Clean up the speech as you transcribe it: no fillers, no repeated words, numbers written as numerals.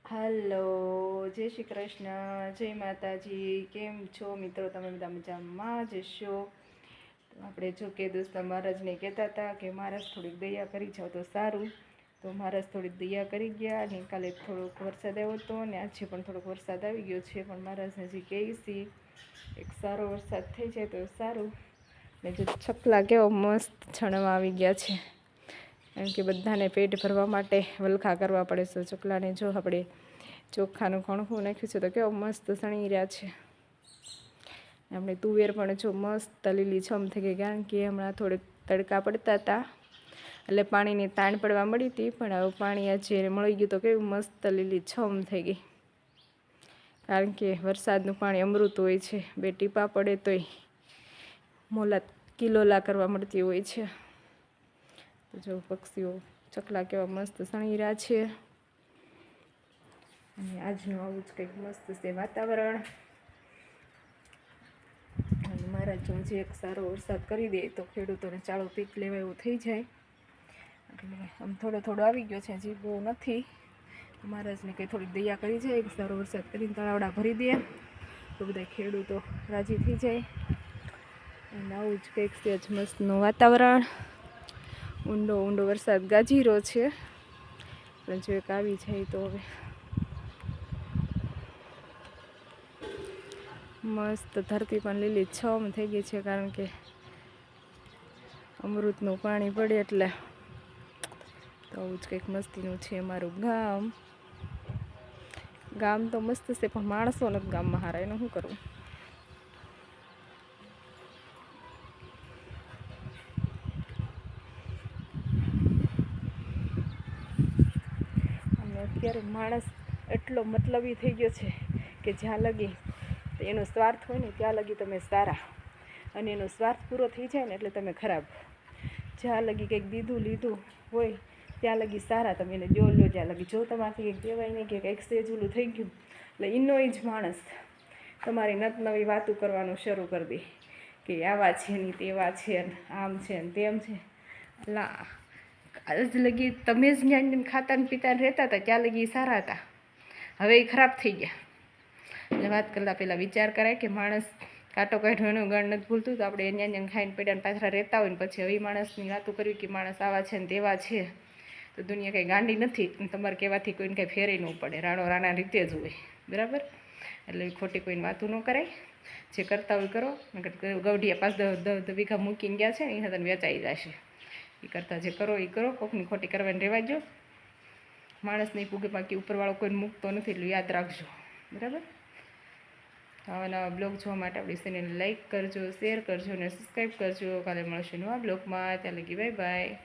Hello, જય શ્રી કૃષ્ણ, જય માતાજી. કેમ છો મિત્રો? તમે બધા મજામાં જશો? તો આપણે જો કે દોસ્તો મહારાજને કહેતા હતા કે મહારાજ થોડીક દયા કરી જાઓ તો સારું. તો મહારાજ થોડીક દયા કરી ગયા અને કાલે થોડોક વરસાદ આવ્યો હતો અને આજે પણ થોડોક વરસાદ આવી ગયો છે. પણ મહારાજને હજી કહીશી એક સારો વરસાદ થઈ જાય તો સારું. ને જો છકલા કેવો મસ્ત છણવા આવી ગયા છે, કારણ કે બધાને પેટ ભરવા માટે વલખા કરવા પડે છે. ચકલાને જો આપણે ચોખાનું કણકું નાખ્યું છે તો કેવો મસ્ત સણી રહ્યા છે. આપણે તુવેર પણ જો મસ્ત લીલી છમ થઈ ગઈ, કારણ કે હમણાં થોડેક તડકા પડતા હતા એટલે પાણીની તાણ પડવા મળી હતી. પણ હવે પાણી આજે મળી ગયું તો કેવું મસ્ત લીલી છમ થઈ ગઈ, કારણ કે વરસાદનું પાણી અમૃત હોય છે. બે ટીપા પડે તોય મોલા કિલોલા કરવા મળતી હોય છે. તો જો પક્ષીઓ ચકલા કેવા મસ્ત સણી રહ્યા છે. અને આજનું આવું જ કંઈક મસ્ત છે વાતાવરણ. અને મહારાજ જો હજી એક સારો વરસાદ કરી દે તો ખેડૂતોને ચાળો પીક લેવા એવું થઈ જાય. એટલે આમ થોડો થોડો આવી ગયો છે, હજી બહુ નથી. મહારાજને કંઈ થોડીક દયા કરી જાય, એક સારો વરસાદ કરીને તળાવડા ભરી દે તો બધા ખેડૂતો રાજી થઈ જાય. અને આવું જ કંઈક છે જ મસ્તનું વાતાવરણ. ઊંડો ઊંડો વરસાદ ગાજી રહ્યો છે, પણ જો એક આવી જાય તો હવે મસ્ત ધરતી પણ લીલી છમ થઈ ગઈ છે, કારણ કે અમૃતનું પાણી પડે એટલે. તો આવું જ કંઈક મસ્તીનું છે અમારું ગામ. ગામ તો મસ્ત છે, પણ માણસો નથી ગામમાં હારા, એનું શું કરવું? અને અત્યારે માણસ એટલો મતલબી થઈ ગયો છે કે જ્યાં લગી એનો સ્વાર્થ હોય ને ત્યાં લગી તમે સારા, અને એનો સ્વાર્થ પૂરો થઈ જાય ને એટલે તમે ખરાબ. જ્યાં લગી કંઈક દીધું લીધું હોય ત્યાં લગી સારા, તમે એને દો લો ત્યાં લગી. જો તમારાથી કંઈક કહેવાય નહીં કે કંઈક સેજુલું થઈ ગયું એટલે એનો જ માણસ તમારી નત નવી વાતો કરવાનું શરૂ કરી દે કે આવા છે ને તેવા છે ને આમ છે ને તેમ છે. એટલે આજ લગી તમે જ જ્ઞાન ખાતા ને પીતા રહેતા હતા ત્યાં લગી સારા હતા, હવે એ ખરાબ થઈ ગયા. એટલે વાત કરતાં પહેલાં વિચાર કરાય કે માણસ કાંટો કાઢ્યો એનું ગણ નથી ભૂલતું. તો આપણે ત્યાં ખાઈને પીડાને પાથરા રહેતા હોય ને પછી હવે માણસની વાતો કરવી કે માણસ આવા છે ને તેવા છે, તો દુનિયા કંઈ ગાંડી નથી. તમારે કહેવાથી કોઈને કંઈ ફેરે ન પડે, રાણો રાણા રીતે જ હોય, બરાબર? એટલે ખોટી કોઈને વાતું ન કરાય. જે કરતા હોય કરો. ગવઢિયા 5-10 વીઘા મૂકીને ગયા છે ને એ તને વેચાઈ જશે. એ કરતાં જે કરો એ કરો, કોકની ખોટી કરવાની રહેવા દો. માણસ નહીં પૂગે બાકી ઉપરવાળો કોઈને મૂકતો નથી, એટલું યાદ રાખજો, બરાબર? આવા નવા બ્લોગ જોવા માટે આપણી ચેનલને લાઈક કરજો, શેર કરજો અને સબસ્ક્રાઈબ કરજો. કાલે મળશું નવા બ્લોગમાં. ત્યાં લગી બાય બાય.